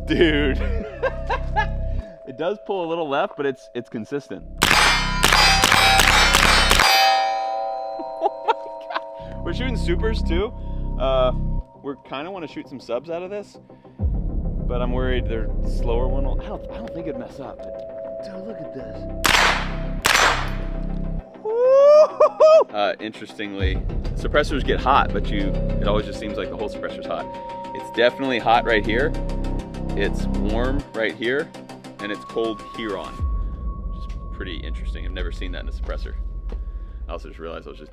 Dude. It does pull a little left, but it's consistent. Oh my God. We're shooting supers too. We kind of want to shoot some subs out of this, but I'm worried their slower one will, I don't think it'd mess up. Dude, look at this. Interestingly, suppressors get hot, but it always just seems like the whole suppressor's hot. It's definitely hot right here. It's warm right here, and it's cold here on, which is pretty interesting. I've never seen that in a suppressor. I also just realized I was just